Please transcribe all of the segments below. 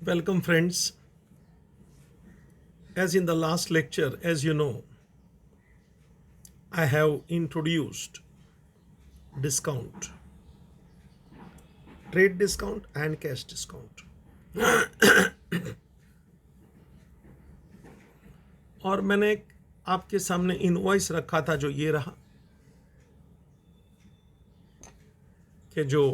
Welcome, friends. As in the last lecture, as you know, I have introduced discount, trade discount, and cash discount. और मैंने आपके सामने invoice रखा था जो ये रहा कि जो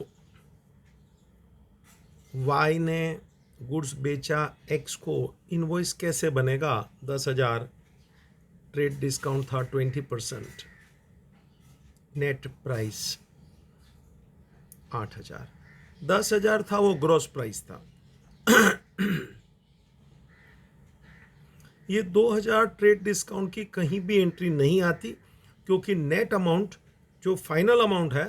Y ने गुड्स बेचा X को इनवॉइस कैसे बनेगा। 10,000 ट्रेड डिस्काउंट था 20%, नेट प्राइस 8,000। 10,000 था वो ग्रॉस प्राइस था। ये 2,000 ट्रेड डिस्काउंट की कहीं भी एंट्री नहीं आती क्योंकि नेट अमाउंट जो फाइनल अमाउंट है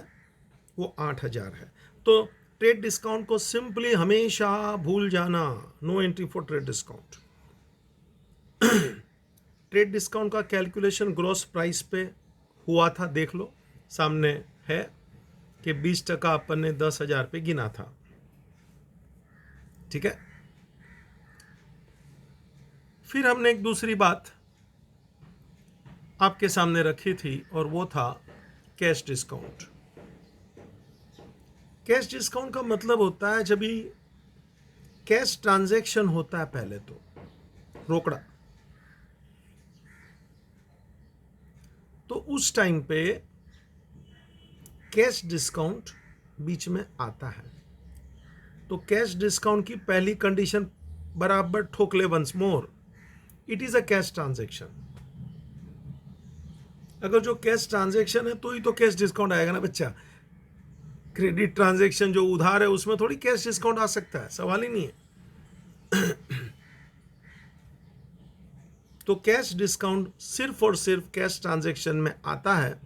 वो 8,000 है। तो ट्रेड डिस्काउंट को सिंपली हमेशा भूल जाना, no entry for trade discount. Trade discount का कैलकुलेशन ग्रॉस प्राइस पे हुआ था, देख लो सामने है कि 20% अपन ने 10,000 पे गिना था। ठीक है। फिर हमने एक दूसरी बात आपके सामने रखी थी और वो था कैश डिस्काउंट। कैश डिस्काउंट का मतलब होता है जब भी कैश ट्रांजैक्शन होता है, पहले तो रोकड़ा, तो उस टाइम पे कैश डिस्काउंट बीच में आता है। तो कैश डिस्काउंट की पहली कंडीशन बराबर ठोक ले once more, it is a cash transaction. अगर जो कैश ट्रांजैक्शन है तो ही तो कैश डिस्काउंट आएगा ना बच्चा। क्रेडिट ट्रांजैक्शन जो उधार है उसमें थोड़ी कैश डिस्काउंट आ सकता है, सवाल ही नहीं है। तो कैश डिस्काउंट सिर्फ और सिर्फ कैश ट्रांजैक्शन में आता है,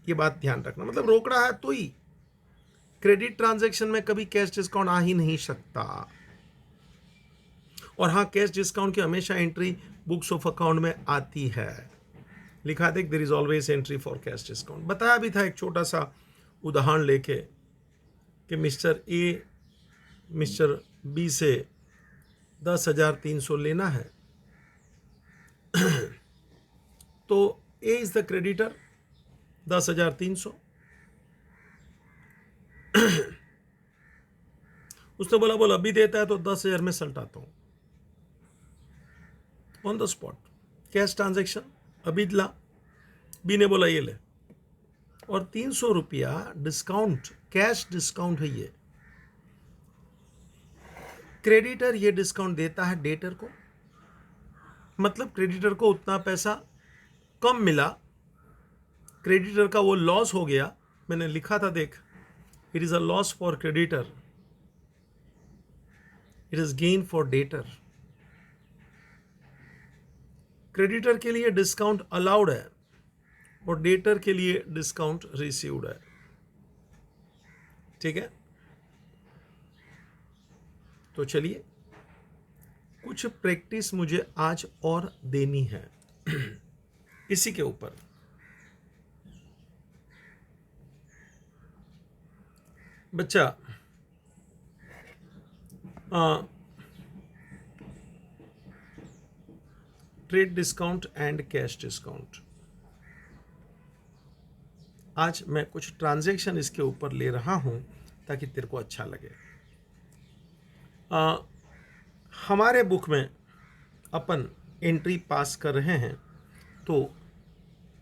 ये बात ध्यान रखना। मतलब रोकड़ा है तो ही, क्रेडिट ट्रांजैक्शन में कभी कैश डिस्काउंट आ ही नहीं सकता। और हाँ, कैश डिस्काउंट की हमेशा एंट्री बुक्स ऑफ अकाउंट में आती है, लिखा देख there is always entry for cash discount. बताया भी था एक छोटा सा उदाहरण लेके कि मिस्टर ए मिस्टर बी से 10,300 लेना है। तो ए इज द क्रेडिटर 10,300। उसने बोला बोला अभी देता है तो 10,000 में सल्टाता हूं, on the spot cash transaction. अभी ला, बी ने बोला ये ले, और 300 रुपया डिस्काउंट, कैश डिस्काउंट है ये। क्रेडिटर ये डिस्काउंट देता है डेटर को, मतलब क्रेडिटर को उतना पैसा कम मिला, क्रेडिटर का वो लॉस हो गया। मैंने लिखा था देख, it is a loss for creditor, it is gain for debtor. Creditor के लिए डिस्काउंट अलाउड है और डेटर के लिए डिस्काउंट रिसीव्ड है। ठीक है। तो चलिए कुछ प्रैक्टिस मुझे आज और देनी है इसी के ऊपर। बच्चा trade discount and cash discount, आज मैं कुछ ट्रांजैक्शन इसके ऊपर ले रहा हूं ताकि तेरे को अच्छा लगे। हमारे बुक में अपन एंट्री पास कर रहे हैं तो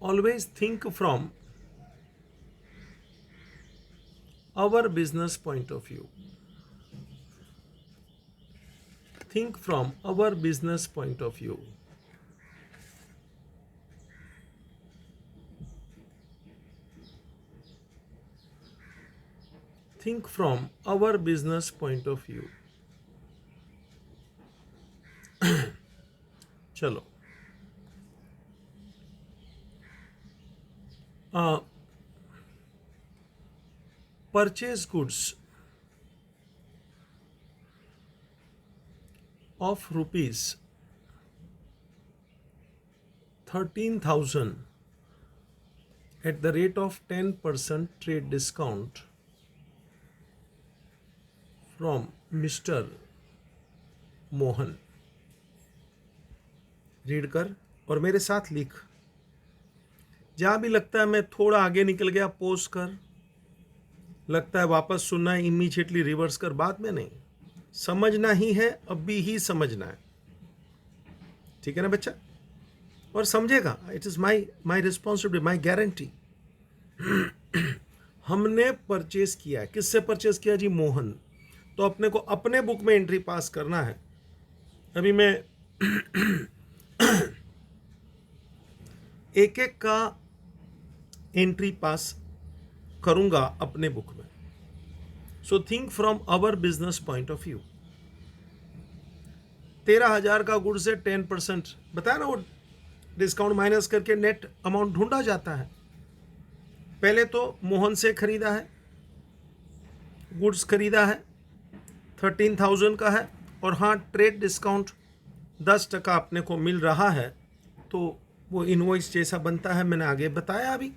always think from our business point of view, think from our business point of view. Think from our business point of view. चलो, purchase goods of rupees 13,000 at the rate of 10% trade discount from Mr. Mohan. Read कर और मेरे साथ लिख। जहां भी लगता है मैं थोड़ा आगे निकल गया पोस्ट कर, लगता है वापस सुनना है इमीडिएटली रिवर्स कर, बाद में नहीं। समझना ही है, अभी ही समझना है, ठीक है ना बच्चा? और समझेगा, it is my responsibility, my guarantee. हमने परचेस किया है, किससे परचेस किया जी? मोहन। तो अपने को अपने बुक में एंट्री पास करना है। अभी मैं एक एक का एंट्री पास करूंगा अपने बुक में। So think from our business point of view. 13,000 का गुड्स है, 10% बताया ना, वो डिस्काउंट माइनस करके नेट अमाउंट ढूंढा जाता है। पहले तो मोहन से खरीदा है, गुड्स खरीदा है, 13,000 का है, और हाँ ट्रेड डिस्काउंट 10% अपने को मिल रहा है, तो वो इनवॉइस जैसा बनता है, मैंने आगे बताया अभी।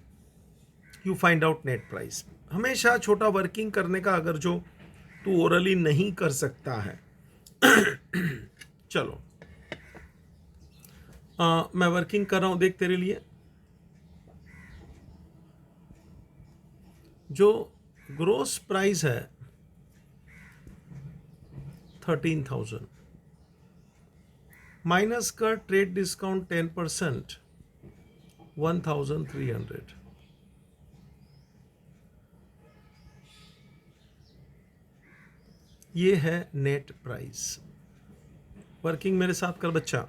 You find out net price. हमेशा छोटा वर्किंग करने का, अगर जो तू ओरली नहीं कर सकता है चलो मैं वर्किंग कर रहा हूं, देख तेरे लिए। जो ग्रोस प्राइस है 13,000 माइनस का ट्रेड डिस्काउंट 10% 1,300। ये है नेट प्राइस। वर्किंग मेरे साथ कर बच्चा।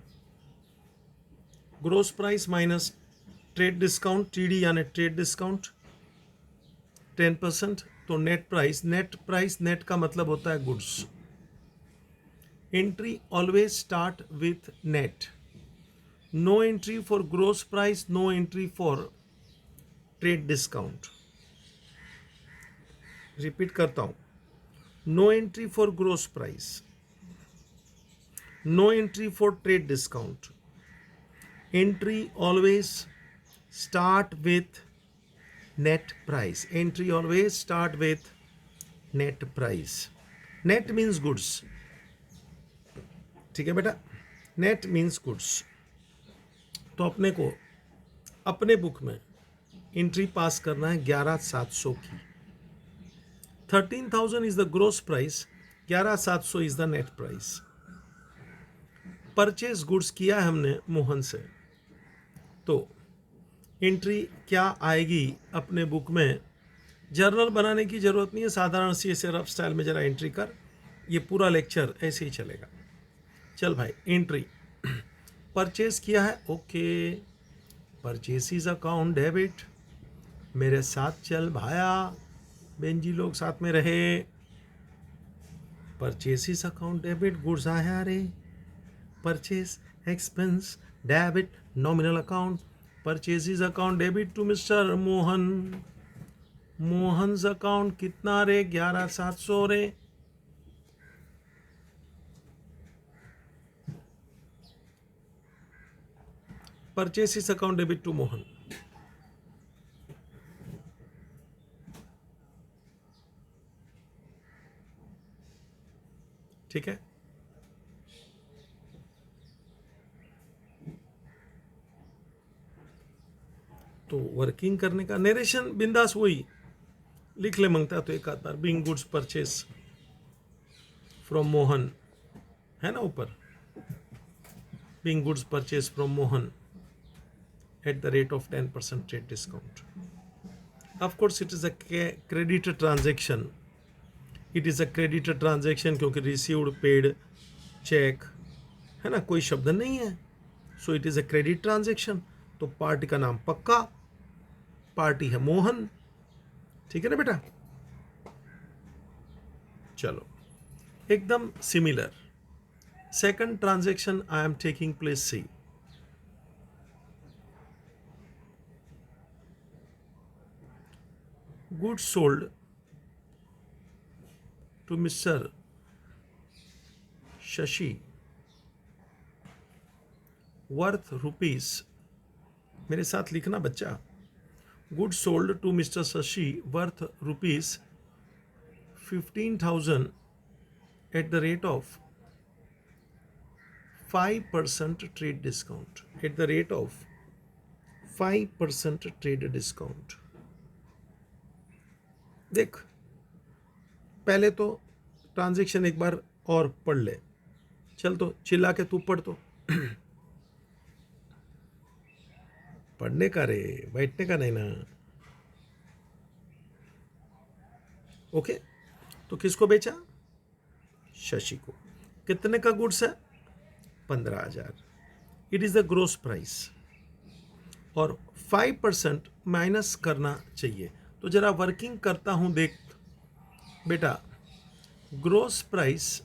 Gross price minus trade discount, TD यानी ट्रेड डिस्काउंट 10%, तो net price. Net price, net का मतलब होता है goods. Entry always start with net. No entry for gross price, no entry for trade discount. Repeat करता हूं, no entry for gross price, no entry for trade discount. Entry always start with net price. Entry always start with net price. Net means goods. ठीक है बेटा, net means goods। तो अपने को अपने book में एंट्री पास करना है 11,700 की। 13,000 is the gross price, 11,700 is the net price. Purchase goods किया है हमने मोहन से, तो एंट्री क्या आएगी अपने बुक में? जर्नल बनाने की जरूरत नहीं है, साधारण सी ऐसे रफ स्टाइल में जरा एंट्री कर। ये पूरा लेक्चर ऐसे ही चलेगा। चल भाई, एंट्री परचेस किया है, ओके। परचेसिस account debit. मेरे साथ चल भाया, बेंजी लोग साथ में रहे। परचेसिस अकाउंट डेबिट, गुड्स आया रे। Purchase expense debit, nominal account. Purchases account debit to mister Mohan. Mohan's account कितना रे? 11,700 रे। Purchases account debit to Mohan. ठीक है, तो वर्किंग करने का नरेशन बिंदास वही लिख ले मांगता तो एक आध बार। Being goods purchase from Mohan है ना ऊपर, being goods purchase from Mohan at the rate of 10% trade discount. Of course it is a credit transaction. It is a credit transaction क्योंकि रिसीव्ड, पेड, चेक है ना, कोई शब्द नहीं है। So it is a credit transaction. तो party का नाम पक्का, पार्टी है मोहन। ठीक है ना बेटा? चलो, एकदम similar. Second transaction I am taking place see. Goods sold to mister Shashi worth rupees, मेरे साथ लिखना बच्चा। Goods sold to mister Shashi worth rupees 15,000 at the rate of 5% trade discount, at the rate of 5% trade discount. देख, पहले तो transaction एक बार और पढ़ ले। चल तो चिल्ला के तू पढ़ तो। पढ़ने का रे, बैठने का नहीं ना। ओके, तो किसको बेचा? शशि को। कितने का गुड्स है? 15,000। It is the gross price और 5% माइनस करना चाहिए। तो जरा वर्किंग करता हूं, देख बेटा। ग्रोस प्राइस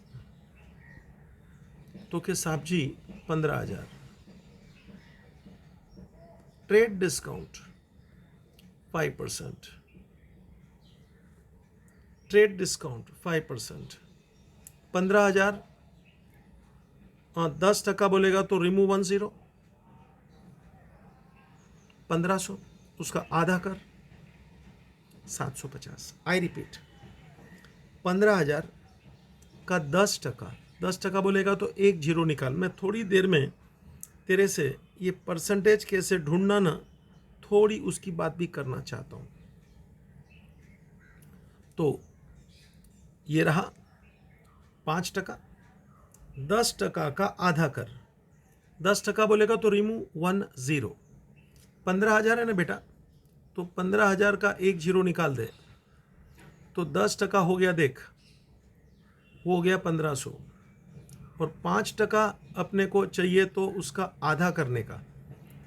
तो के साहब जी 15,000, ट्रेड डिस्काउंट 5%, ट्रेड डिस्काउंट 5%, 15,000, 10% बोलेगा तो रिमूव 10, 1500, उसका आधा कर 750। आई रिपीट, 15,000 का 10%, 10% बोलेगा तो एक जीरो निकाल। मैं थोड़ी देर में तेरे से ये परसेंटेज कैसे ढूंढना ना, थोड़ी उसकी बात भी करना चाहता हूं। तो ये रहा 5%, 10% का आधा कर, 10% बोलेगा तो रिमूव 10। 15,000 है ना बेटा, तो 15,000 का एक जीरो निकाल दे तो 10% हो गया। देख, हो गया 1500, और 5% अपने को चाहिए तो उसका आधा करने का,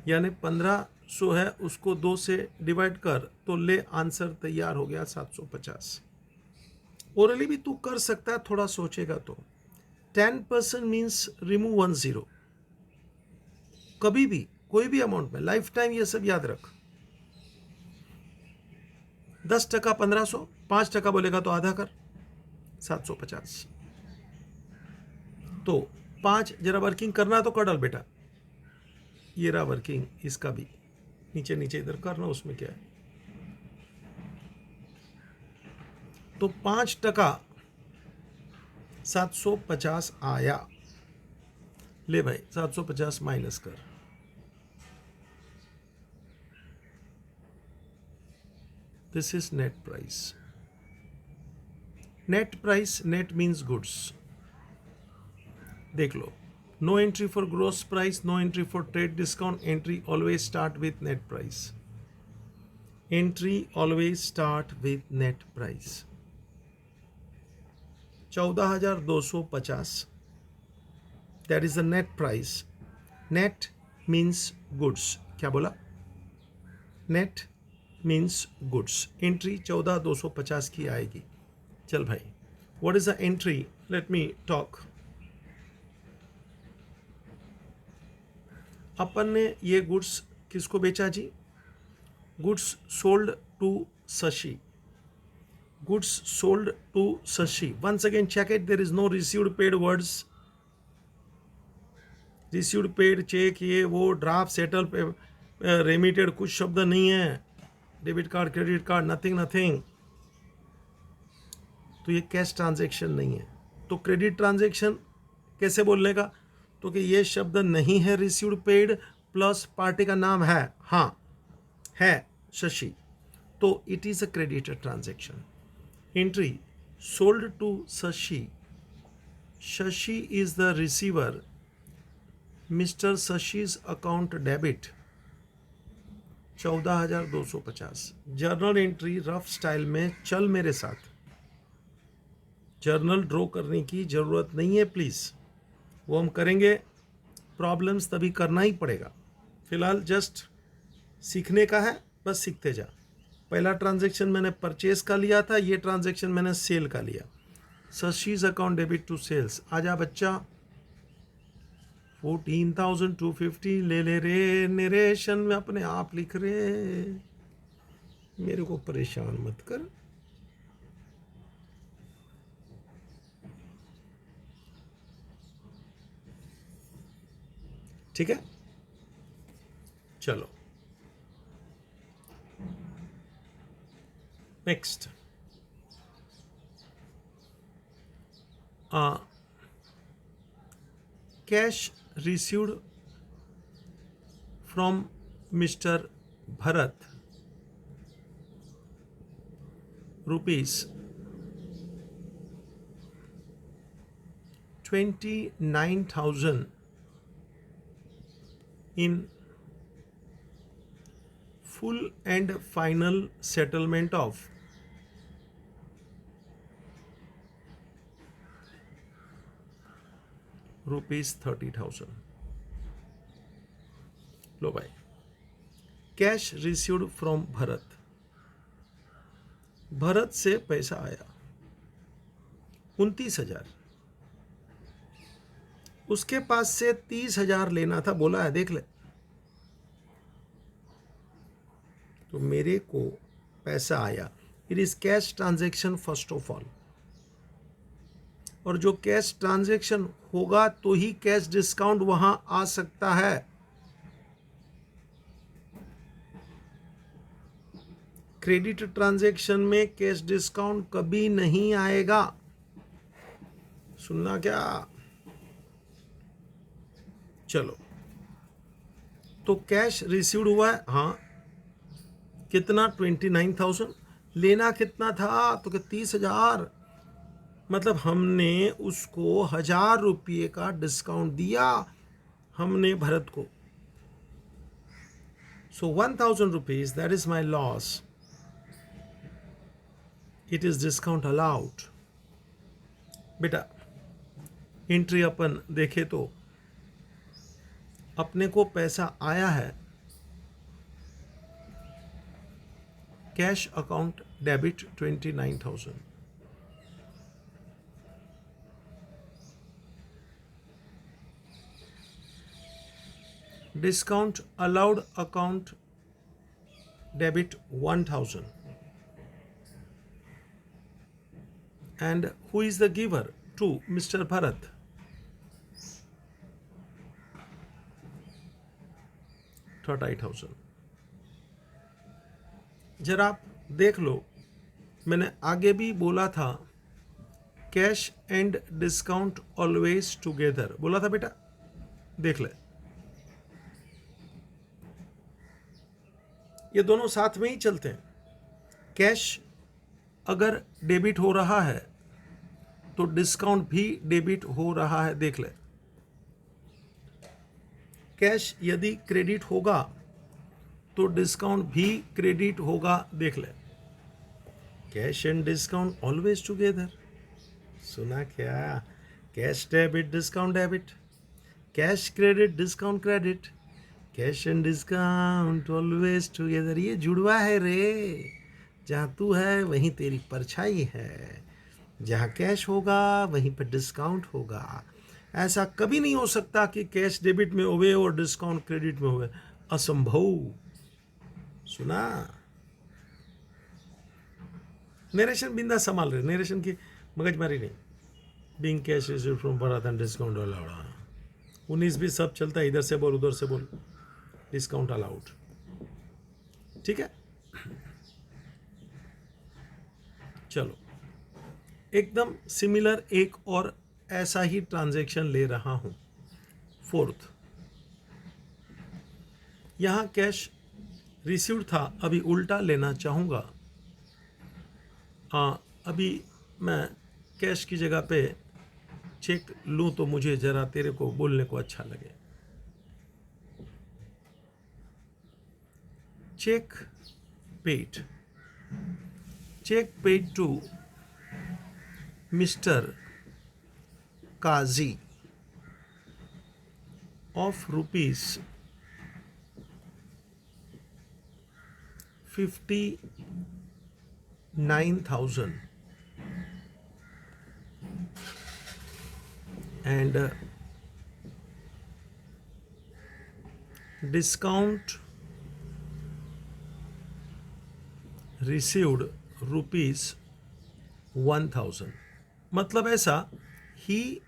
यानी 1500 है, उसको 2 से डिवाइड कर तो ले, आंसर तैयार हो गया 750। ओरली भी तू कर सकता है, थोड़ा सोचेगा तो। 10% मीन्स रिमूव 10। कभी भी कोई भी अमाउंट में, लाइफ टाइम ये सब याद रख। 10% 1500, 5% बोलेगा तो आधा कर 750। तो 5 जरा वर्किंग करना तो कर डाल बेटा। ये रहा वर्किंग, इसका भी नीचे नीचे इधर करना, उसमें क्या है। तो 5% 750 आया। ले भाई 750 माइनस कर, this is net price. Net price, net means goods. देख लो, no entry for gross price, no entry for trade discount, entry always start with net price. Entry always start with net price. 14,250, that is the net price. Net means goods. क्या बोला? Net means goods. Entry 14,250 की आएगी। चल भाई, what is the entry? Let me talk. अपन ने ये goods किसको बेचा जी? Goods sold to Shashi. Goods sold to Shashi. Once again check it, there is no received paid words. Received paid cheque, ये वो, ड्राफ्ट, सेटल, रेमिटेड, कुछ शब्द नहीं है। Debit card, credit card, nothing nothing. तो ये कैश ट्रांजैक्शन नहीं है। तो क्रेडिट ट्रांजैक्शन कैसे बोलने का? तो कि ये शब्द नहीं है रिसीव्ड पेड, प्लस पार्टी का नाम है, हाँ है शशि, तो it is a credit transaction. Entry sold to Shashi, Shashi is the receiver, mister Shashi's account debit 14,250। Journal entry rough style में चल मेरे साथ। जर्नल ड्रॉ करने की जरूरत नहीं है प्लीज, वो हम करेंगे, प्रॉब्लम्स तभी करना ही पड़ेगा। फिलहाल जस्ट सीखने का है, बस सीखते जा। पहला ट्रांजैक्शन मैंने परचेज का लिया था, ये ट्रांजैक्शन मैंने सेल का लिया। शशिज अकाउंट डेबिट टू सेल्स। आजा बच्चा, 14,250 ले ले रे, नरेशन में अपने आप लिख रहे, मेरे को परेशान मत कर। ठीक है, चलो next. Cash received from Mr. Bharat rupees 29,000 in full and final settlement of rupees 30,000. लो भाई, cash received from Bharat, Bharat से पैसा आया 29,000, उसके पास से 30,000 लेना था, बोला है देख ले, तो मेरे को पैसा आया। It is cash transaction first of all, और जो कैश ट्रांजैक्शन होगा तो ही कैश डिस्काउंट वहां आ सकता है। क्रेडिट ट्रांजैक्शन में कैश डिस्काउंट कभी नहीं आएगा। सुनना क्या? चलो, तो कैश रिसीव्ड हुआ है, हाँ, कितना? 29,000। लेना कितना था? तो 30,000। मतलब हमने उसको 1,000 रुपये का डिस्काउंट दिया हमने भरत को। सो 1,000 rupees, that is my loss. It is discount allowed. बेटा, एंट्री अपन देखे तो अपने को पैसा आया है, cash account debit 29,000, discount allowed account debit 1,000, and who is the giver? To Mr. Bharat. 30,000। जरा आप देख लो, मैंने आगे भी बोला था cash and discount always together, बोला था बेटा, देख ले, ये दोनों साथ में ही चलते हैं। कैश अगर डेबिट हो रहा है तो डिस्काउंट भी डेबिट हो रहा है, देख ले। कैश यदि क्रेडिट होगा तो डिस्काउंट भी क्रेडिट होगा, देख ले। Cash and discount always together. सुना क्या? Cash debit discount debit, cash credit discount credit, cash and discount always together. ये जुड़वा है रे। जहां तू है वहीं तेरी परछाई है, जहां कैश होगा वहीं पर डिस्काउंट होगा। ऐसा कभी नहीं हो सकता कि कैश डेबिट में होवे और डिस्काउंट क्रेडिट में होवे, असंभव। सुना? नरेशन बिंदा संभाल रहे, नरेशन की मगजमारी नहीं। Being cash received from Bharat and discount allowed. 19-20 सब चलता है, इधर से बोल उधर से बोल, डिस्काउंट अलाउड। ठीक है, चलो, एकदम सिमिलर एक और ऐसा ही ट्रांजैक्शन ले रहा हूं। फोर्थ, यहां कैश रिसीव्ड था, अभी उल्टा लेना चाहूंगा। अभी मैं कैश की जगह पे चेक लूं तो मुझे जरा तेरे को बोलने को अच्छा लगे। Cheque paid, cheque paid to mister Kazi of rupees 59,000 and discount received rupees 1,000। मतलब ऐसा, he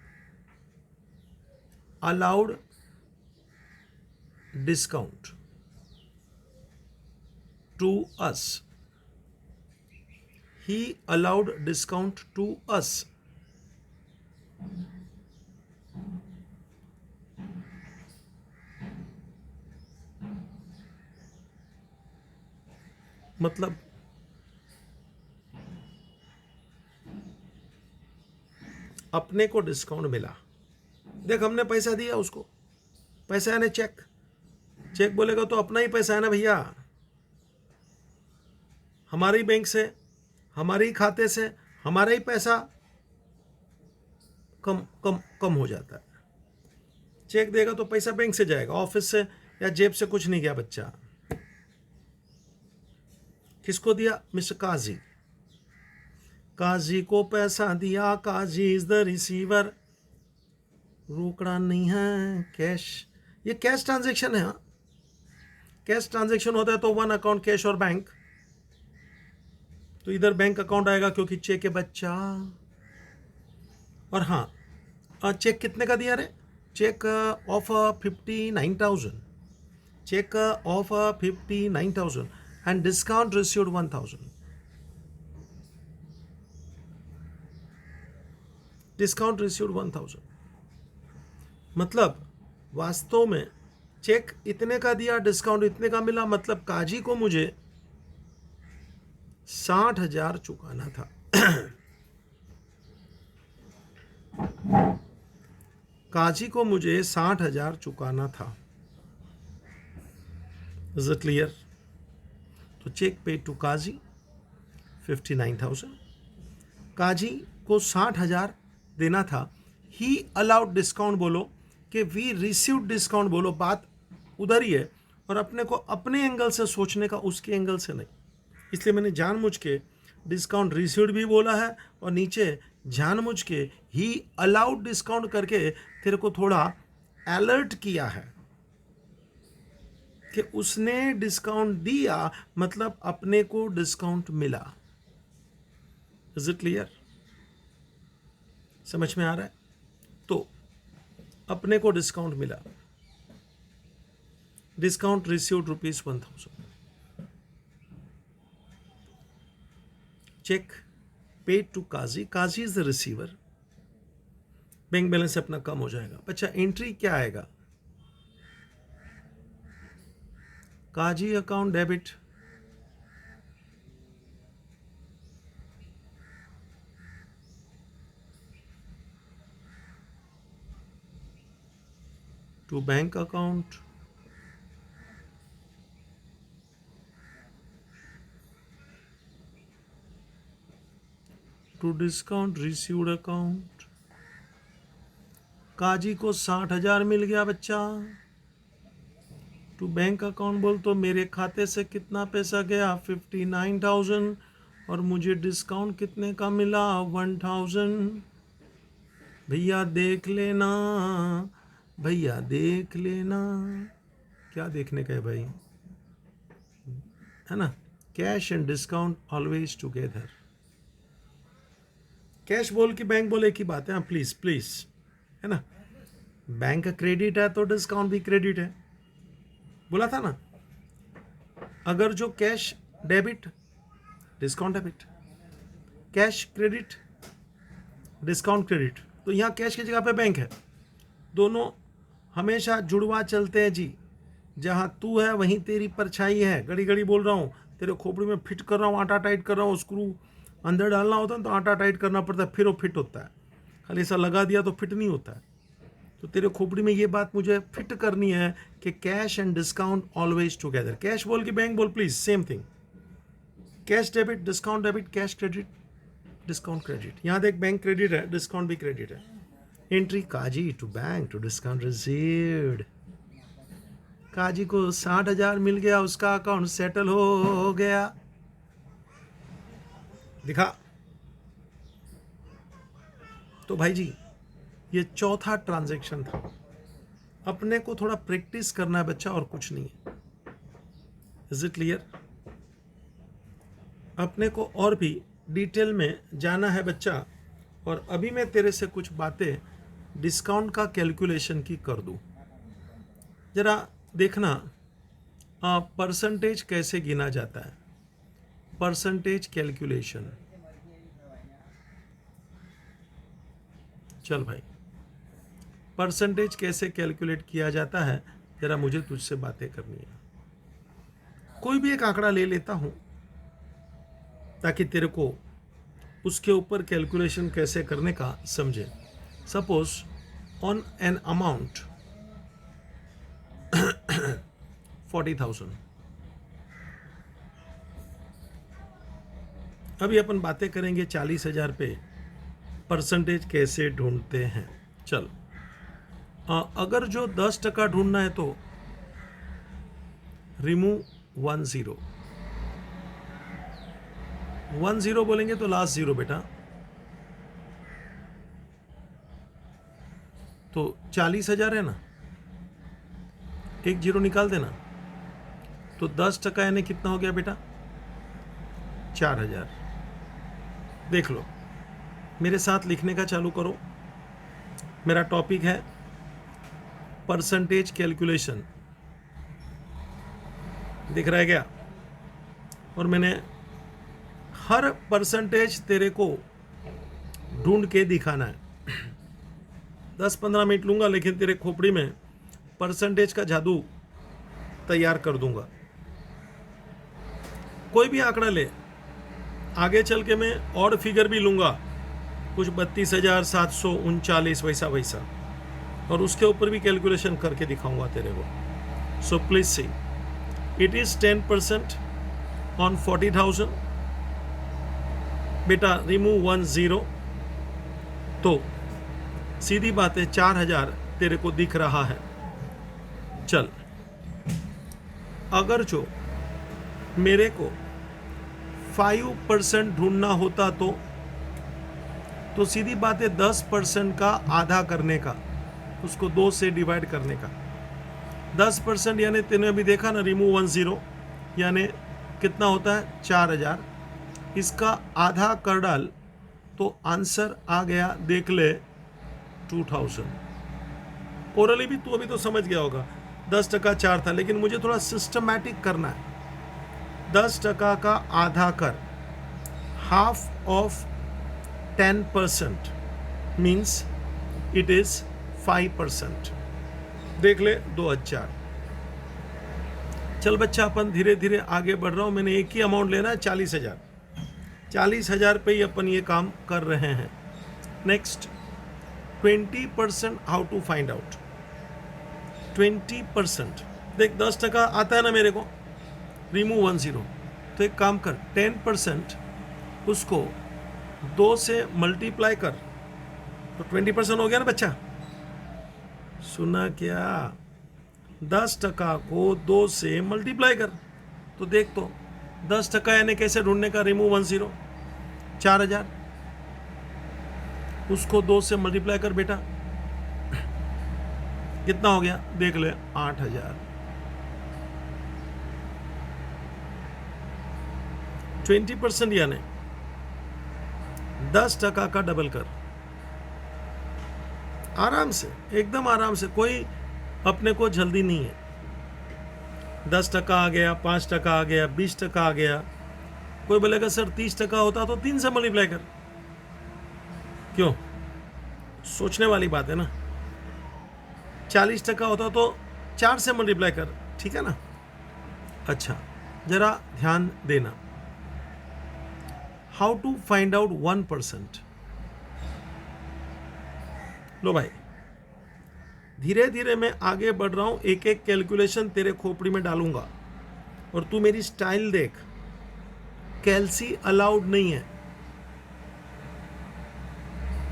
allowed discount to us, he allowed discount to us मतलब अपने को डिस्काउंट मिला, देख हमने पैसा दिया उसको, पैसा यानी चेक, चेक बोलेगा तो अपना ही पैसा है ना भैया, हमारे बैंक से, हमारे ही खाते से, हमारा ही पैसा कम कम कम हो जाता है। चेक देगा तो पैसा बैंक से जाएगा, ऑफिस से या जेब से कुछ नहीं गया बच्चा। किसको दिया? मिस्टर काजी, काजी को पैसा दिया, काजी इज द रिसीवर। रोकड़ा नहीं है, कैश, ये कैश ट्रांजैक्शन है। कैश ट्रांजैक्शन होता है तो वन अकाउंट कैश और बैंक, तो इधर बैंक अकाउंट आएगा क्योंकि चेक है बच्चा। और हाँ, चेक कितने का दिया रे? Cheque of 59,000, cheque of 59,000 and discount received 1,000, discount received 1,000। मतलब वास्तव में चेक इतने का दिया, डिस्काउंट इतने का मिला, मतलब काजी को मुझे 60,000 चुकाना था। काजी को मुझे 60,000 चुकाना था। Is it clear? तो चेक पे टू काजी 59,000, काजी को 60,000 देना था। ही अलाउड डिस्काउंट बोलो कि वी रिसीव्ड डिस्काउंट बोलो, बात उधर ही है। और अपने को अपने एंगल से सोचने का, उसके एंगल से नहीं। इसलिए मैंने जानबूझ के डिस्काउंट रिसीव्ड भी बोला है और नीचे जानबूझ के ही अलाउड डिस्काउंट करके तेरे को थोड़ा अलर्ट किया है कि उसने डिस्काउंट दिया, मतलब अपने को डिस्काउंट मिला। Is it clear? समझ में आ रहा है? तो अपने को डिस्काउंट मिला, discount received ₹1,000, cheque paid to Kazi, Kazi is the receiver, bank balance अपना कम हो जाएगा। अच्छा, एंट्री क्या आएगा? Kazi account debit, to bank account, to discount received account. Kazi को 60,000 मिल गया बच्चा, टू बैंक अकाउंट बोल तो मेरे खाते से कितना पैसा गया? 59,000, और मुझे डिस्काउंट कितने का मिला? 1,000। भैया देख लेना, भैया देख लेना। क्या देखने का है भाई? है ना? Cash and discount always together. Cash बोल कि बैंक बोले की बात है। हाँ प्लीज प्लीज, है ना? बैंक का क्रेडिट है तो डिस्काउंट भी क्रेडिट है, बोला था ना। अगर जो cash debit, discount debit, cash credit, discount credit, तो यहाँ कैश की जगह पे बैंक है। दोनों हमेशा जुड़वा चलते हैं जी। जहाँ तू है वहीं तेरी परछाई है। घड़ी घड़ी बोल रहा हूँ, तेरे खोपड़ी में फिट कर रहा हूँ, आटा टाइट कर रहा हूँ। स्क्रू अंदर डालना होता है तो आटा टाइट करना पड़ता है, फिर वो फिट होता है। खाली ऐसा लगा दिया तो फिट नहीं होता है। तो तेरे खोपड़ी में ये बात मुझे फिट करनी है कि cash and discount always together. Cash बोल कि बैंक बोल, please same thing. Cash debit, discount debit, cash credit, discount credit. यहाँ देख, बैंक क्रेडिट है, डिस्काउंट भी क्रेडिट है। Entry Kazi to bank to discount received. Kazi को 60,000 मिल गया, उसका अकाउंट सेटल हो गया। दिखा? तो भाई जी, ये चौथा ट्रांजैक्शन था। अपने को थोड़ा प्रैक्टिस करना है बच्चा, और कुछ नहीं है। Is it clear? अपने को और भी डिटेल में जाना है बच्चा। और अभी मैं तेरे से कुछ बातें डिस्काउंट का कैलकुलेशन की कर दूं। जरा देखना, परसेंटेज कैसे गिना जाता है। Percentage calculation. चल भाई, परसेंटेज कैसे कैलकुलेट किया जाता है, जरा मुझे तुझसे बातें करनी है। कोई भी एक आंकड़ा ले लेता हूं, ताकि तेरे को उसके ऊपर कैलकुलेशन कैसे करने का समझे. Suppose on an amount 40,000. अभी अपन बातें करेंगे 40,000 पे परसेंटेज कैसे ढूंढते हैं. चल, अगर जो 10% ढूंढना है तो रिमूव 10. 10 बोलेंगे तो लास्ट जीरो बेटा. तो 40,000 है ना, एक जीरो निकाल देना. तो 10% यानी कितना हो गया बेटा? 4,000. देख लो, मेरे साथ लिखने का चालू करो. मेरा टॉपिक है परसेंटेज कैलकुलेशन. दिख रहा है क्या? और मैंने हर परसेंटेज तेरे को ढूंढ के दिखाना है. 10-15 मिनट लूंगा, लेकिन तेरे खोपड़ी में परसेंटेज का जादू तैयार कर दूंगा. कोई भी आंकड़ा ले, आगे चल के मैं और फिगर भी लूंगा, कुछ 32,739 वैसा वैसा, और उसके ऊपर भी कैलकुलेशन करके दिखाऊंगा तेरे को. So please see, it is 10% on 40,000. बेटा रिमूव 10. तो सीधी बात है 4,000 तेरे को दिख रहा है. चल, अगर जो मेरे को 5% ढूंढना होता तो सीधी बात है 10% का आधा करने का, उसको 2 से डिवाइड करने का. 10% यानी तेने अभी देखा ना, रिमूव 10 यानी कितना होता है? 4,000. इसका आधा कर डाल तो आंसर आ गया. देख ले 2,000. ओरली भी तू अभी तो समझ गया होगा. 10% 4 था, लेकिन मुझे थोड़ा सिस्टमैटिक करना है. 10% का आधा कर, half of 10% means it is 5%. देख ले 2,000. चल बच्चा, अपन धीरे धीरे आगे बढ़ रहा हूं. मैंने एक ही अमाउंट लेना है, 40,000. 40,000 पे ही अपन ये काम कर रहे हैं. Next 20%. How to find out 20%? देख 10% आता है ना मेरे को, रिमूव 10. तो एक काम कर, 10% उसको 2 से मल्टीप्लाई कर, तो 20% हो गया ना बच्चा. सुना क्या? 10% को 2 से मल्टीप्लाई कर. तो देख तो 10% यानी कैसे ढूंढने का? रिमूव 10, 4,000. उसको 2 से मल्टीप्लाई कर बेटा, कितना हो गया? देख ले 8,000. 20% यानी 10% का डबल कर. आराम से, एकदम आराम से, कोई अपने को जल्दी नहीं है. 10% आ गया, 5% आ गया, 20% आ गया. कोई बोलेगा सर 30% होता तो 3 से मल्टीप्लाई कर. क्यों? सोचने वाली बात है ना. 40% होता तो 4 से मल्टीप्लाई कर. ठीक है ना? अच्छा, जरा ध्यान देना. How to find out 1%? लो भाई, धीरे धीरे मैं आगे बढ़ रहा हूं. एक एक कैलकुलेशन तेरे खोपड़ी में डालूंगा, और तू मेरी स्टाइल देख. कैलसी अलाउड नहीं है,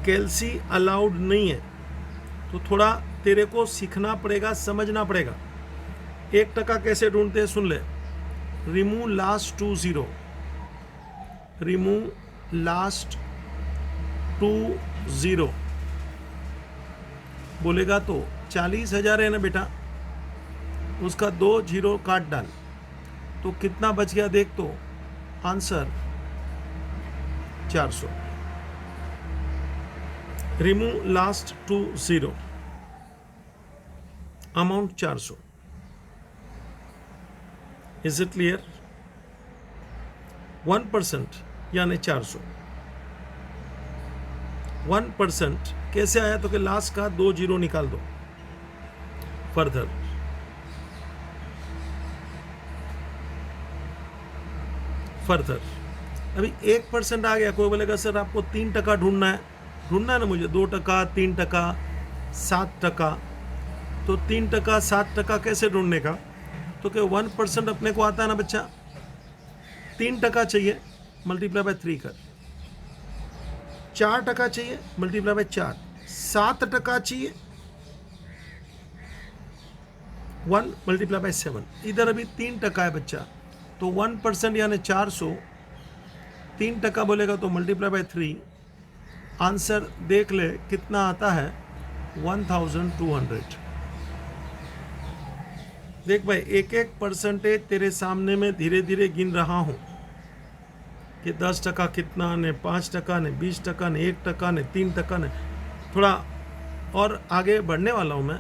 कैलसी अलाउड नहीं है. तो थोड़ा तेरे को सीखना पड़ेगा, समझना पड़ेगा. 1% कैसे ढूंढते हैं सुन ले. Remove last 2 0. रिमूव लास्ट 2 0 बोलेगा तो 40,000 है ना बेटा, उसका 2 0 काट डाल, तो कितना बच गया? देख तो answer 400. Remove last 2 0, amount 400. Is it clear? 1% यानी 400. 1% कैसे आया? तो कि लास्ट का 2 0 निकाल दो. फर्दर अभी 1% आ गया, कोई बोलेगा सर आपको 3% ढूंढना है ना मुझे, 2%, 3%, 7%। तो 3%, 7% कैसे ढूंढने का? तो क्या 1% अपने को आता है ना बच्चा, 3% चाहिए, मल्टीप्लाई बाय 3 कर। 4% चाहिए, मल्टीप्लाई बाय 4। 7% चाहिए, 1 मल्टीप्लाई बाय 7। इधर अभी 3% है बच्चा, तो 1% यानी 400। 3% बोलेगा तो मल्टीप्लाई बाय 3। आंसर देख ले कितना आता है, 1200। देख भाई, एक एक परसेंटेज तेरे सामने में धीरे धीरे गिन रहा हूं कि 10% कितना ने, 5% ने, 20% ने, 1% ने, 3% ने, थोड़ा और आगे बढ़ने वाला हूं मैं।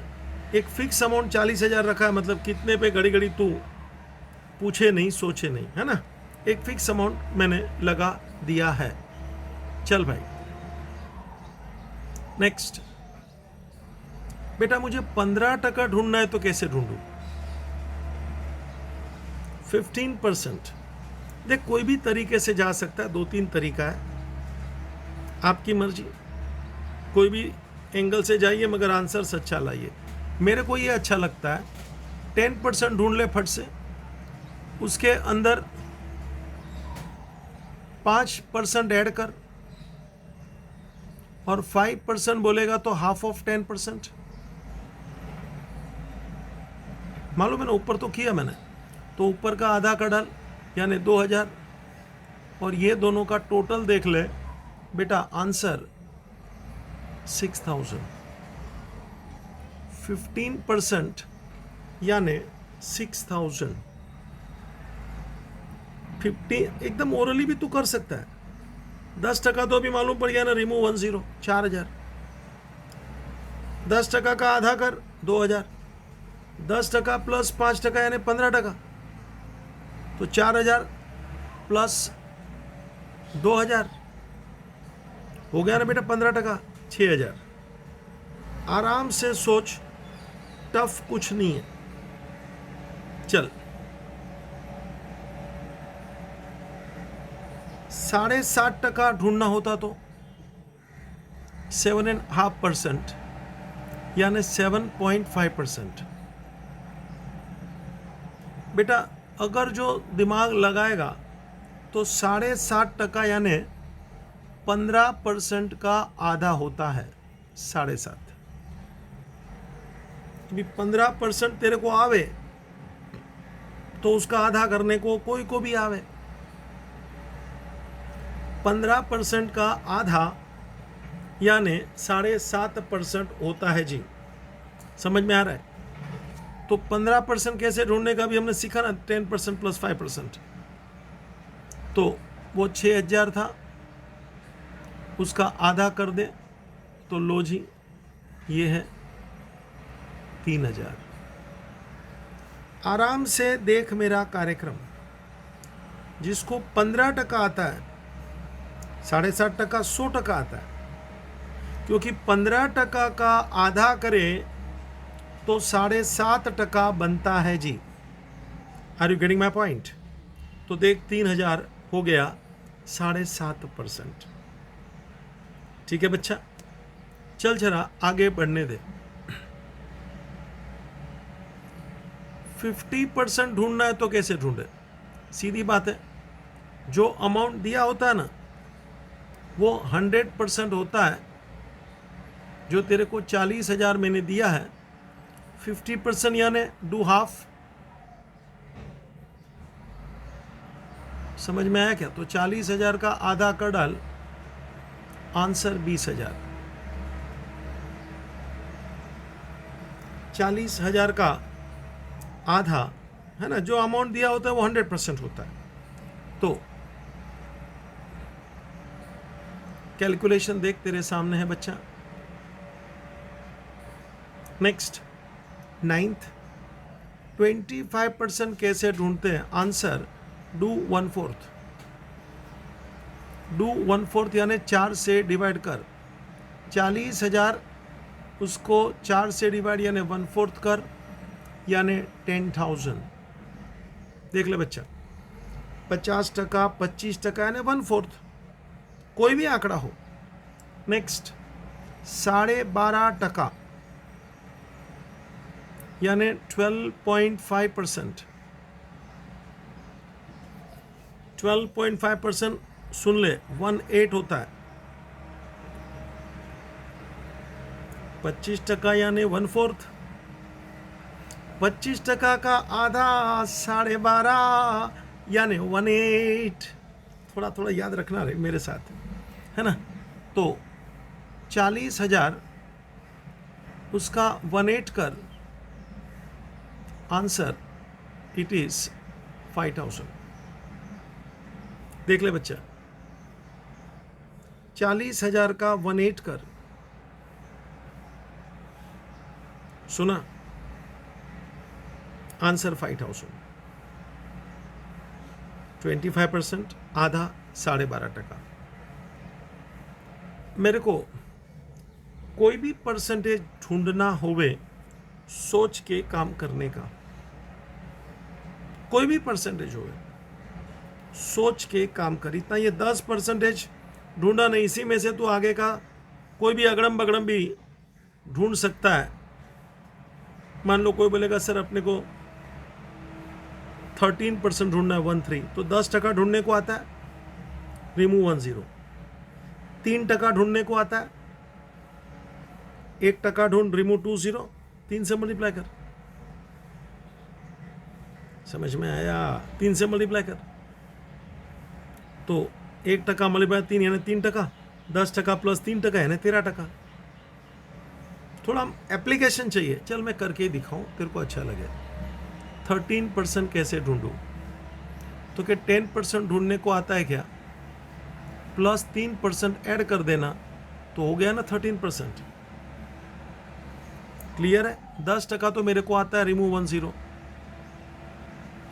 एक फिक्स अमाउंट 40,000 रखा है, मतलब कितने पे घड़ी घड़ी तू पूछे नहीं, सोचे नहीं, है ना। एक फिक्स अमाउंट मैंने लगा दिया है। चल भाई नेक्स्ट। बेटा मुझे 15% ढूंढना है, तो कैसे ढूंढूं? 15%। देख, कोई भी तरीके से जा सकता है, 2-3 तरीका है, आपकी मर्जी। कोई भी एंगल से जाइए, मगर आंसर सच्चा लाइए। मेरे को ये अच्छा लगता है, 10% ढूंढ ले फट से, उसके अंदर 5% ऐड कर, और 5% बोलेगा तो हाफ ऑफ 10%। मालूम है ना, ऊपर तो किया मैंने, तो ऊपर का आधा का डाल, यानी 2000, और ये दोनों का टोटल देख ले बेटा, आंसर 6000। 15% यानी 6000। 50 एकदम ओरली भी तू कर सकता है। 10% तो अभी मालूम पड़ गया ना, रिमूव 10, 4000। 10% का आधा कर, 2000। 10% प्लस 5% यानी 15%, तो 4000 प्लस 2000 हो गया ना बेटा, 15%, 6000। आराम से सोच, टफ कुछ नहीं है। चल, 7.5% ढूंढना होता तो 7.5% यानी 7.5%। बेटा अगर जो दिमाग लगाएगा तो 7.5% यानी 15% का आधा होता है 7.5। अभी 15% तेरे को आवे तो उसका आधा करने को कोई को भी आवे। 15% का आधा यानी 7.5% होता है जी। समझ में आ रहा है? तो 15% कैसे ढूंढने का भी हमने सीखा ना, 10% प्लस 5%। तो वो 6000 था, उसका आधा कर दे तो लो जी, ये है 3000। आराम से देख मेरा कार्यक्रम। जिसको 15% आता है, 7.5%, 100% आता है, क्योंकि 15% का आधा करे तो 7.5% बनता है जी। Are you getting my point? तो देख, 3000 हो गया 7.5%। ठीक है बच्चा, चल जरा आगे बढ़ने दे। 50% ढूंढना है तो कैसे ढूंढे? सीधी बात है, जो अमाउंट दिया होता है ना वो 100% होता है। जो तेरे को 40,000 मैंने दिया है, 50% यानी डू हाफ। समझ में आया क्या? तो 40,000 का आधा कर डाल, आंसर 20,000। 40,000 का आधा है ना, जो अमाउंट दिया होता है वो 100% होता है। तो कैलकुलेशन देख तेरे सामने है बच्चा। नेक्स्ट, 9th, 25% कैसे ढूंढते हैं? Answer do 1/4। डू 1/4 यानी 4 से डिवाइड कर। 40,000 उसको 4 से डिवाइड यानी 1/4 कर, यानी 10,000। देख ले बच्चा, 50%, 25% यानी 1/4, कोई भी आंकड़ा हो। नेक्स्ट 12.5% यानी 12.5%। 12.5% सुन ले, 1/8 होता है। 25% यानी 1/4, 25% का आधा 12.5 यानी 1/8। थोड़ा थोड़ा याद रखना रे मेरे साथ, है ना। तो 40,000 उसका 1/8 कर, आंसर इट इज 5,000। देख ले बच्चा, 40,000 का 1/8 कर, सुना, आंसर 5,000। 25%, आधा 12.5%। मेरे को कोई भी परसेंटेज ढूंढना होवे, सोच के काम करने का। कोई भी परसेंटेज होवे, सोच के काम कर। इतना ये 10% ढूंढा नहीं, इसी में से तू आगे का कोई भी अगड़म बगड़म भी ढूंढ सकता है। मान लो कोई बोलेगा सर अपने को 13% ढूंढना है, 13, तो 10% ढूंढने को आता है, रिमूव 10। 3% ढूंढने को आता है, 1% ढूंढ, रिमूव 20, 3 से मल्टीप्लाई कर। समझ में आया? 3 से मल्टीप्लाई कर, तो 1% मल्टीप्लाई 3 यानी 3%, 10% प्लस 3% यानी 13%। थोड़ा एप्लीकेशन चाहिए, चल मैं करके ही दिखाऊं, तेरे को अच्छा लगे। 13% कैसे ढूंढूं? तो क्या 10% ढूंढने को आता है क्या? प्लस 3% ऐड कर देना तो हो गया ना 13%। क्लियर है? 10% तो मेरे को आता है, रिमूव 10,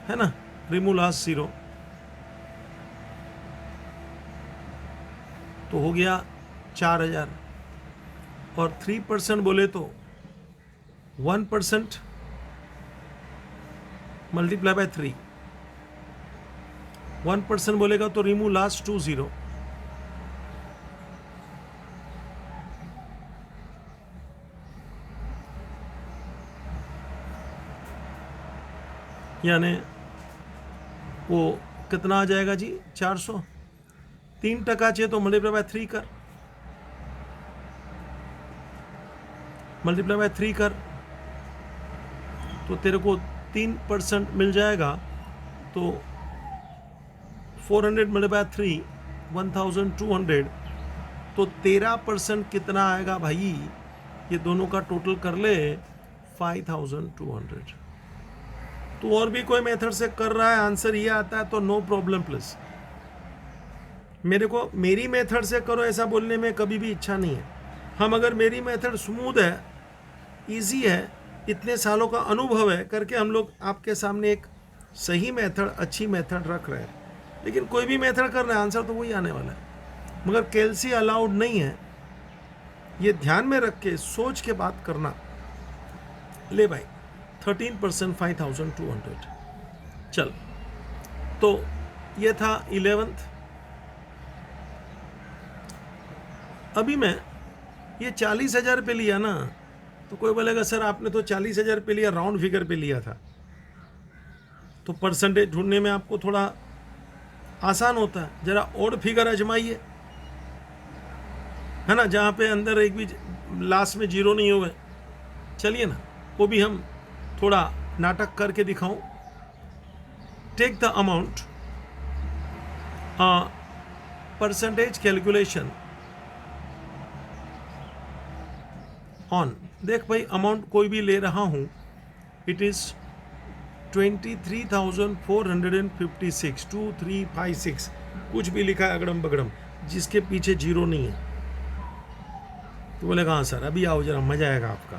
है ना, रिमूव लास्ट 0, तो हो गया 4,000। और 3% बोले तो 1% मल्टीप्लाई बाय 3, 1% बोलेगा तो रिमूव लास्ट 20, यानी वो कितना आ जाएगा जी? 400। 3% चाहिए तो मल्टीप्लाई बाय 3 कर, मल्टीप्लाई बाय 3 कर, तो तेरे को 3% मिल जाएगा। तो 400 मल्टीप्लाई बाय 3, 1200। तो 13% कितना आएगा भाई? ये दोनों का टोटल कर ले, 5,200। तो और भी कोई मेथड से कर रहा है, आंसर ये आता है तो नो प्रॉब्लम प्लस। मेरे को मेरी मेथड से करो ऐसा बोलने में कभी भी इच्छा नहीं है। हम अगर मेरी मेथड स्मूथ है, इजी है, इतने सालों का अनुभव है करके, हम लोग आपके सामने एक सही मेथड, अच्छी मेथड रख रहे हैं। लेकिन कोई भी मेथड कर रहे हैं, आंसर तो वही आने वाला है। मगर कैलसी अलाउड नहीं है, ये ध्यान में रख के सोच के बात करना। ले भाई 13%, 5,200। चल, तो ये था 11th। अभी मैं ये 40,000 पे लिया ना, तो कोई बोलेगा सर आपने तो 40,000 पे लिया, राउंड फिगर पे लिया था, तो परसेंटेज ढूंढने में आपको थोड़ा आसान होता है। जरा ऑड फिगर आजमाइए, है ना, जहाँ पे अंदर एक भी लास्ट में 0 नहीं हुए। चलिए ना, वो भी हम थोड़ा नाटक करके दिखाऊं। Take the amount, percentage calculation on. देख भाई, अमाउंट कोई भी ले रहा हूं, इट इज 23,456, 2356, कुछ भी लिखा है अगड़म बगड़म, जिसके पीछे 0 नहीं है। तो बोलेगा हाँ सर अभी आओ जरा, मजा आएगा आपका,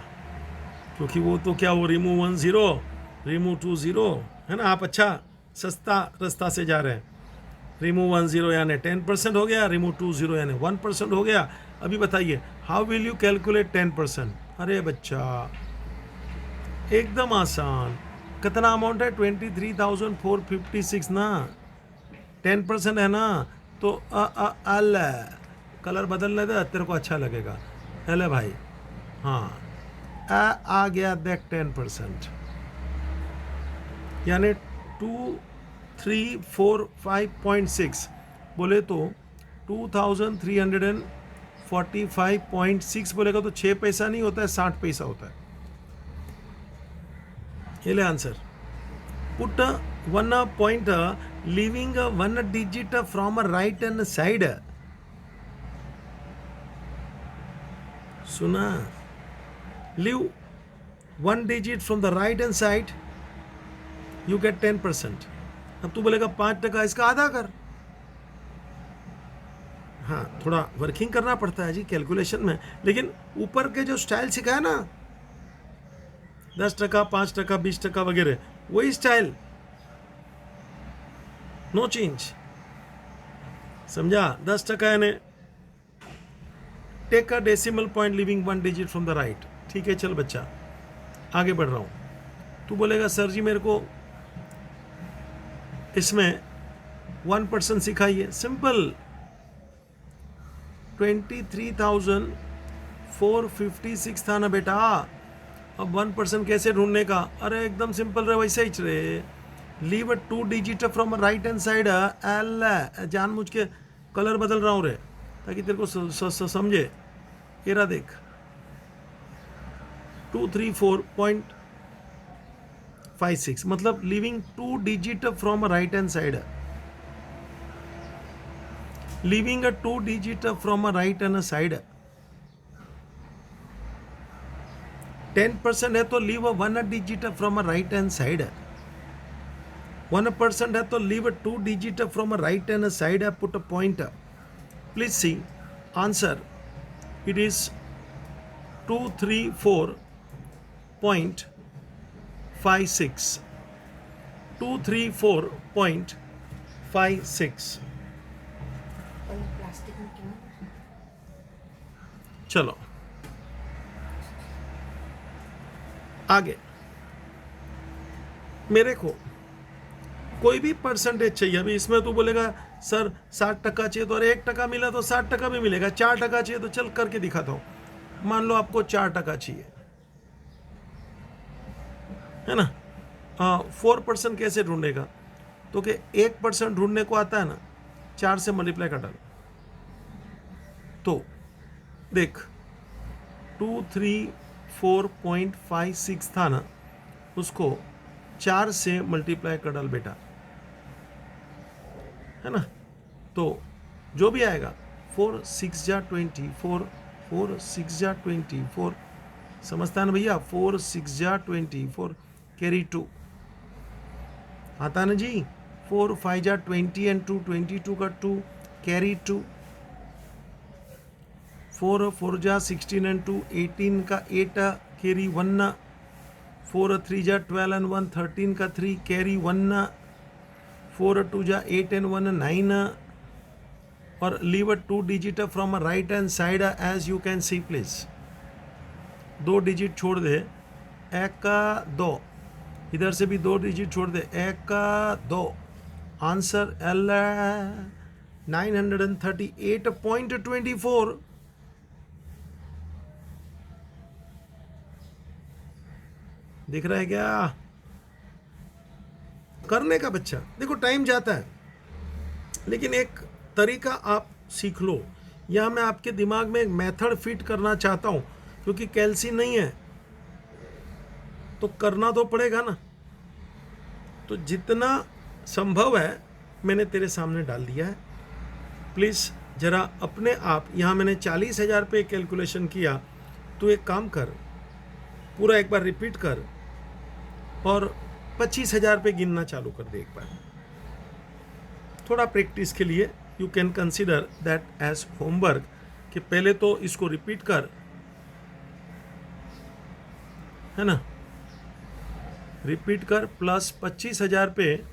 क्योंकि वो तो क्या, वो रिमूव 10, रिमूव 20, है ना। आप अच्छा सस्ता रास्ता से जा रहे हैं। रिमूव 10 यानी 10% हो गया, रिमूव 20 यानी 1% हो गया। अभी बताइए हाउ विल यू कैलकुलेट 10%? अरे बच्चा एकदम आसान। कितना अमाउंट है? 23,456 ना, 10% है ना, तो अल कलर बदलने दे, तेरे को अच्छा लगेगा। अले भाई, हाँ, आ गया देख 10%, यानी 2345.6 बोले तो 2345.6 बोलेगा तो 6 पैसा नहीं होता है, 60 पैसा होता है। ये ले answer. Put one point leaving one digit from right hand side. सुना, leave one digit from the right hand side, you get 10%। अब तू बोलेगा 5%, इसका आधा कर। हाँ, थोड़ा वर्किंग करना पड़ता है जी कैलकुलेशन में, लेकिन ऊपर के जो स्टाइल सिखाया ना, 10%, 5%, 20% वगैरह, वही स्टाइल, नो चेंज। समझा? 10% यानी take a decimal point leaving one digit from the right. ठीक है, चल बच्चा, आगे बढ़ रहा हूं। तू बोलेगा सर जी मेरे को इसमें 1% सिखाइए। सिंपल, 23,456 था ना बेटा। अब 1% कैसे ढूंढने का? अरे एकदम सिंपल रहे, वैसे ही रहे। Leave 2 digit from right hand side. L जान मुझ के कलर बदल रहा हूँ रे, ताकि तेरे को समझे। येरा देख, 234.56 मतलब leaving 2 digit from right hand side. Leaving 2 digit from right hand side. 10% है तो leave 1 digit from right hand side. 1% है तो leave 2 digit from right hand side. Put a point. Please see answer. It is 234.56। 234.56। चलो आगे। मेरे को कोई भी परसेंटेज चाहिए। अभी इसमें तू बोलेगा सर 60% चाहिए, तो अरे 1% मिला तो 60% भी मिलेगा। 4% चाहिए तो चल करके दिखाता हूँ। मान लो आपको 4% चाहिए, है ना। 4% कैसे ढूंढेगा? तो कि 1% ढूंढने को आता है ना, 4 से मल्टीप्लाई कर डाल। तो देख, 234.56 था ना, उसको 4 से मल्टीप्लाई कर डाल बेटा, है ना। तो जो भी आएगा, 4 6 जा 24, 4 6 जा 24, समझता है ना भैया। 4 6 जा 24, कैरी 2 आता है ना जी। 4 5 जा 20 एंड 2 22 का 2, कैरी 2। 4 4 जा 16 एंड 2 18 का 8, कैरी 1। 4 3 जा 12 एंड 1 13 का 3, कैरी 1। 4 2 जा 8 एंड 1 9। और leave 2 digit from right hand side as you can see please. 2 digit छोड़ दे, 1 2। इधर से भी 2 डिजिट छोड़ दे, 1 2। Answer L 938.24। दिख रहा है क्या? करने का बच्चा, देखो टाइम जाता है, लेकिन एक तरीका आप सीख लो। यहां मैं आपके दिमाग में एक मेथड फिट करना चाहता हूं, क्योंकि कैल्सी नहीं है तो करना तो पड़ेगा ना। तो जितना संभव है मैंने तेरे सामने डाल दिया है। प्लीज़ जरा अपने आप, यहाँ मैंने 40,000 पे कैलकुलेशन किया, तो एक काम कर, पूरा एक बार रिपीट कर और 25,000 पे गिनना चालू कर दे एक बार। थोड़ा प्रैक्टिस के लिए you can consider that as homework, कि पहले तो इसको रिपीट कर, है ना। रिपीट कर प्लस 25,000 पे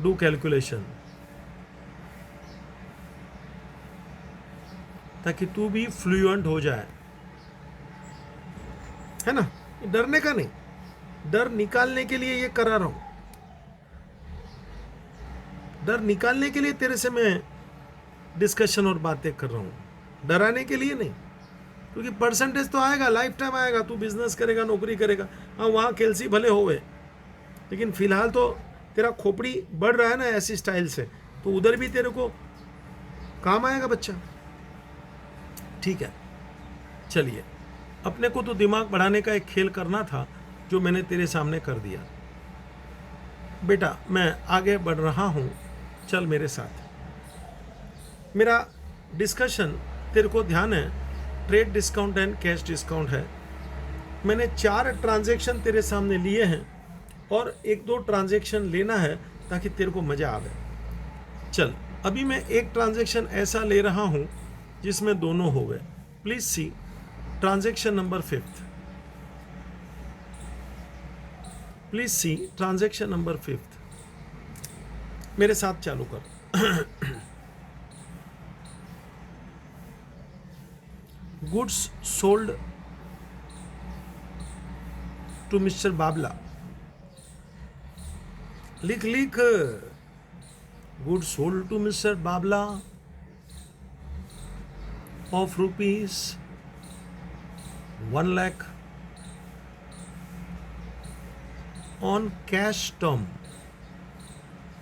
डू कैलकुलेशन, ताकि तू भी फ्लुएंट हो जाए, है ना। डरने का नहीं, डर निकालने के लिए ये करा रहा हूं। डर निकालने के लिए तेरे से मैं डिस्कशन और बातें कर रहा हूँ, डराने के लिए नहीं। क्योंकि परसेंटेज तो आएगा, लाइफ टाइम आएगा, तू बिजनेस करेगा, नौकरी करेगा, हाँ वहाँ केल्सी भले होवे, लेकिन फिलहाल तो तेरा खोपड़ी बढ़ रहा है ना ऐसी स्टाइल से, तो उधर भी तेरे को काम आएगा बच्चा। ठीक है, चलिए, अपने को तो दिमाग बढ़ाने का एक खेल करना था जो मैंने तेरे सामने कर दिया। बेटा मैं आगे बढ़ रहा हूँ, चल मेरे साथ। मेरा डिस्कशन तेरे को ध्यान है, trade discount and cash discount है। मैंने 4 ट्रांजैक्शन तेरे सामने लिए हैं और 1-2 ट्रांजैक्शन लेना है ताकि तेरे को मज़ा आवे। चल अभी मैं एक ट्रांजैक्शन ऐसा ले रहा हूँ जिसमें दोनों हो गए। Please see transaction number 5th। Please see transaction number 5th। मेरे साथ चालू कर। Goods sold to mister Babla. लिख लिख, goods sold to mister Babla of rupees 1 lakh on cash term।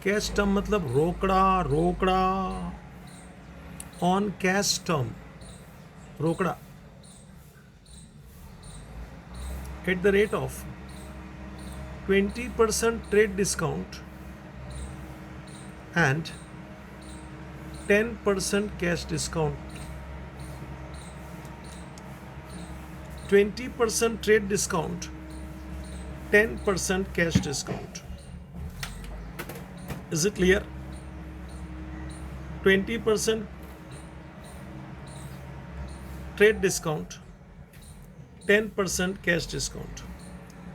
Cash term मतलब रोकड़ा, रोकड़ा, ऑन कैश टर्म, रोकड़ा, at the rate of 20% trade discount and 10% cash discount. 20% trade discount, 10% cash discount. Is it clear? 20% trade discount, 10% cash discount.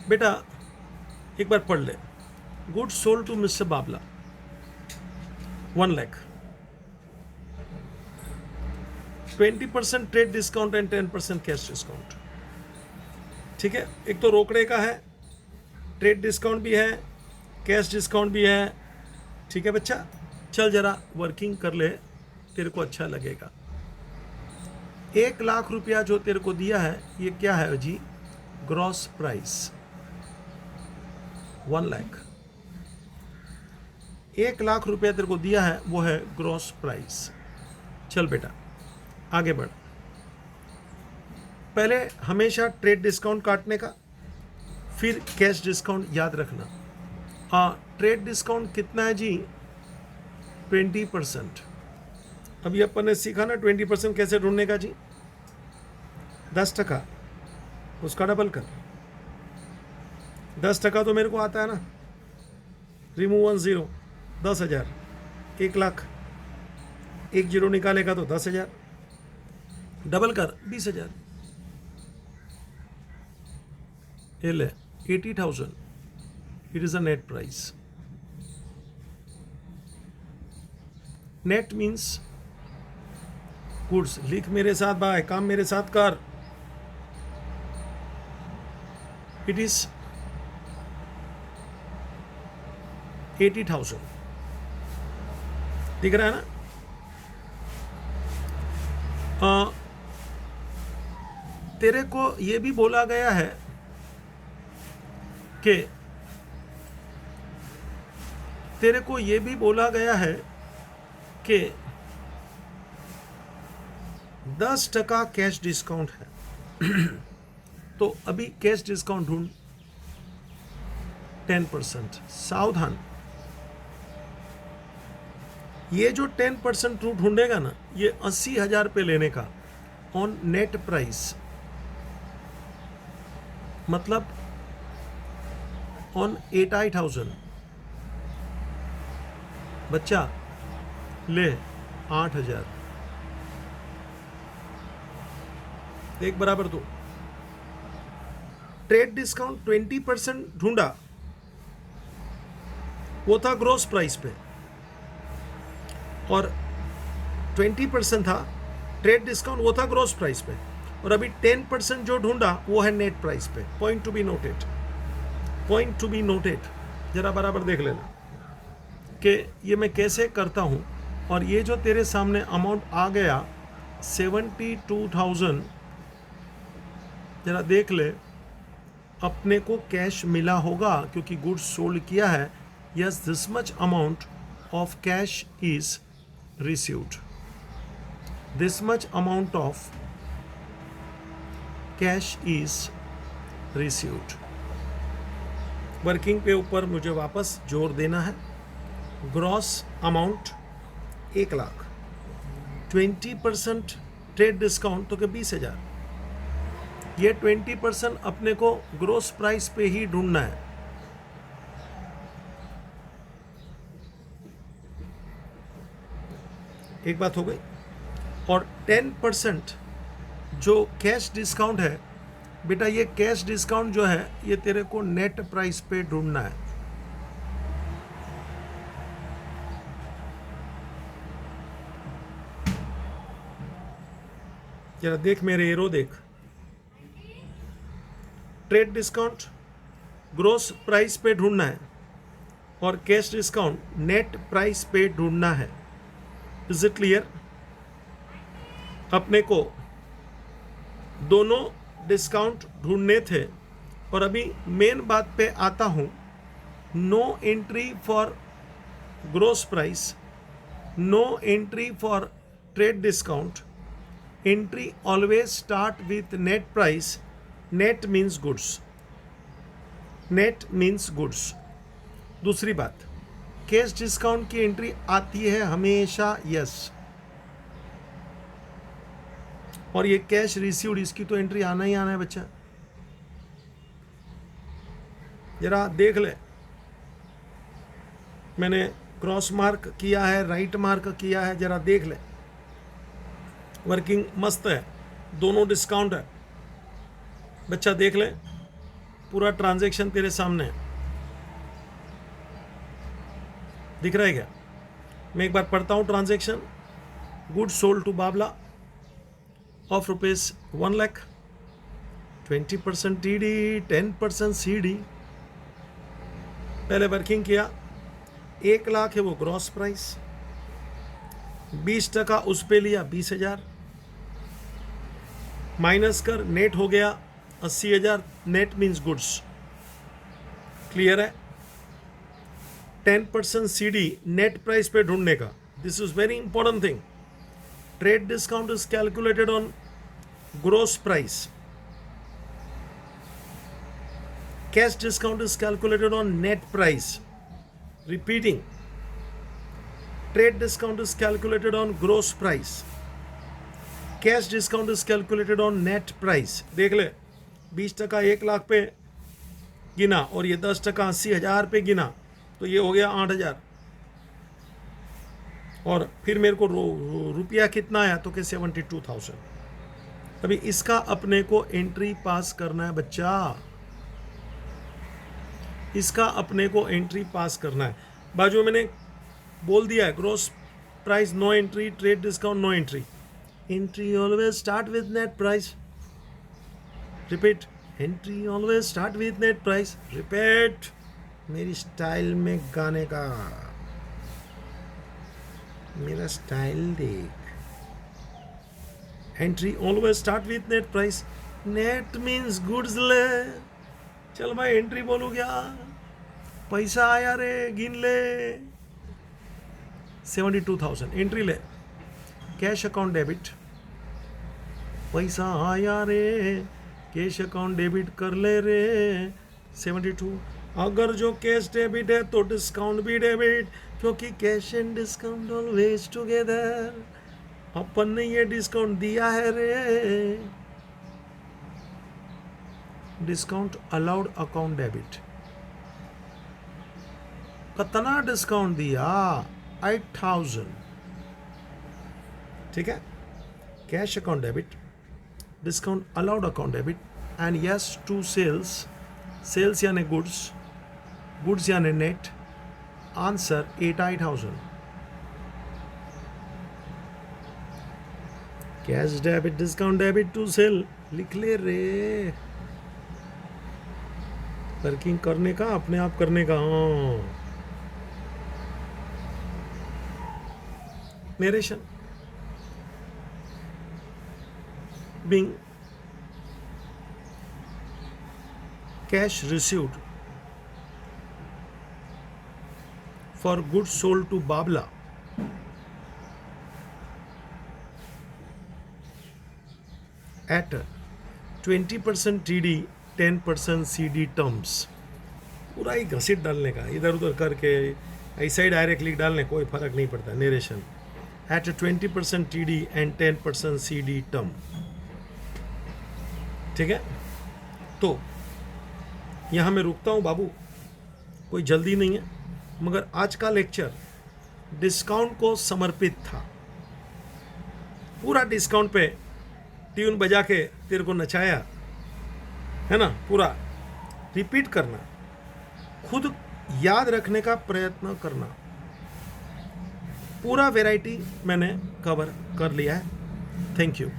बेटा एक बार पढ़ ले। Goods sold to Mr. Babla 1 lakh, 20% trade discount and 10% cash discount। ठीक है, एक तो रोकड़े का है, ट्रेड डिस्काउंट भी है, कैश डिस्काउंट भी है। ठीक है बच्चा, चल जरा वर्किंग कर ले, तेरे को अच्छा लगेगा। 1 लाख रुपया जो तेरे को दिया है ये क्या है जी? Gross price 1 lakh. 1 लाख रुपया तेरे को दिया है, वो है ग्रॉस प्राइस। चल बेटा आगे बढ़। पहले हमेशा ट्रेड डिस्काउंट काटने का, फिर कैश डिस्काउंट याद रखना। ट्रेड डिस्काउंट कितना है जी? 20%। अभी अपन ने सीखा ना 20% कैसे ढूंढने का जी। 10%, उसका डबल कर। 10% तो मेरे को आता है ना, रिमूव 1 0, 10,000। 1 लाख, 1 0 निकालेगा तो 10,000, डबल कर 20,000। ये ले 80,000, it is a net price। net means goods। लिख मेरे साथ भाई, काम मेरे साथ कर। it is 80,000, दिख रहा है ना? तेरे को ये भी बोला गया है कि तेरे को ये भी बोला गया है कि 10% कैश डिस्काउंट है। तो अभी कैश डिस्काउंट ढूंढ 10%। सावधान, ये जो 10% तू ढूंढेगा ना, ये 80,000 पे लेने का ऑन नेट प्राइस, मतलब ऑन 80,000। बच्चा ले 8,000, देख बराबर। तो ट्रेड डिस्काउंट 20% ढूंढा, वो था ग्रॉस प्राइस पे, और 20% था ट्रेड डिस्काउंट, वो था ग्रॉस प्राइस पे। और अभी 10% जो ढूंढा वो है नेट प्राइस पे। Point to be noted, point to be noted, जरा बराबर देख लेना। कि ये मैं कैसे करता हूँ। और ये जो तेरे सामने अमाउंट आ गया 72,000, जरा देख ले, अपने को कैश मिला होगा क्योंकि गुड्स सोल्ड किया है। Yes, this much amount of cash is received, this much amount of cash is received. Working पे ऊपर मुझे वापस जोर देना है। ग्रॉस अमाउंट 1,00,000, 20% ट्रेड डिस्काउंट तो के 20,000। ये 20% अपने को ग्रोस प्राइस पे ही ढूंढना है। एक बात हो गई। और 10% जो कैश डिस्काउंट है, बेटा ये कैश डिस्काउंट जो है ये तेरे को नेट प्राइस पे ढूंढना है। जरा देख मेरे एरो देख। ट्रेड डिस्काउंट ग्रोस प्राइस पे ढूंढना है और कैश डिस्काउंट नेट प्राइस पे ढूंढना है। Is it clear? अपने को दोनों डिस्काउंट ढूंढने थे और अभी मेन बात पे आता हूं। No entry for gross price, no entry for trade discount, entry always start with net price. Net means goods, net means goods. दूसरी बात, कैश डिस्काउंट की एंट्री आती है हमेशा, यस। और ये कैश रिसीव्ड, इसकी तो एंट्री आना ही आना है बच्चा। जरा देख ले, मैंने क्रॉस मार्क किया है, राइट मार्क किया है, जरा देख ले। वर्किंग मस्त है, दोनों डिस्काउंट है बच्चा। देख ले, पूरा ट्रांजैक्शन तेरे सामने है, दिख रहा है क्या? मैं एक बार पढ़ता हूं transaction. Goods sold to Babla of rupees 1,00,000, 20% TD, 10% CD। पहले वर्किंग किया, 1,00,000 है वो ग्रॉस प्राइस, 20% उस पे लिया 20,000, माइनस कर नेट हो गया 80,000। नेट मीन्स गुड्स, क्लियर है? 10% CD नेट प्राइस पे ढूंढने का। This is very important thing. Trade discount is calculated on gross price. Cash discount is calculated on net price. Repeating. Trade discount is calculated on gross price. Cash discount is calculated on net price. देख ले, 20% 1,00,000 पे गिना और ये 10% 80,000 पे गिना, तो ये हो गया 8,000। और फिर मेरे को रुपया कितना आया तो के 72,000। अभी इसका अपने को एंट्री पास करना है बच्चा, इसका अपने को एंट्री पास करना है। बाजू में मैंने बोल दिया है, gross price no entry, trade discount no entry. Entry always start with net price. Repeat, entry always start with net price. Repeat, मेरी स्टाइल में गाने का, मेरा स्टाइल देख। Entry always start with net price. Net means goods ले। चल भाई entry बोलू क्या? पैसा आया रे, गिन ले। 72,000 एंट्री ले। कैश अकाउंट डेबिट, पैसा आया रे, कैश अकाउंट डेबिट कर ले रे। 72। अगर जो कैश डेबिट है तो डिस्काउंट भी डेबिट, क्योंकि cash and discount always together. अपन ने ये डिस्काउंट दिया है रे। Discount allowed account debit. कितना डिस्काउंट दिया? 8,000। ठीक है, cash account debit, discount allowed account debit, and yes to sales. Sales यानी गुड्स, गुड्स यानी net. Answer 8,000। Cash debit, discount debit to sale, लिख ले रे। वर्किंग करने का, अपने आप करने का। हाँ, narration being cash received for goods sold to Babla at 20% TD 10% CD terms. पूरा ही घसीट डालने का, इधर उधर करके ऐसा ही डायरेक्ट लिख डालने, कोई फर्क नहीं पड़ता. Narration at 20% TD and 10% CD term. ठीक है, तो यहाँ मैं रुकता हूँ बाबू, कोई जल्दी नहीं है, मगर आज का लेक्चर डिस्काउंट को समर्पित था. पूरा डिस्काउंट पे ट्यून बजा के तेरे को नचाया है ना. पूरा रिपीट करना, खुद याद रखने का प्रयत्न करना. पूरा वैरायटी मैंने कवर कर लिया है. Thank you.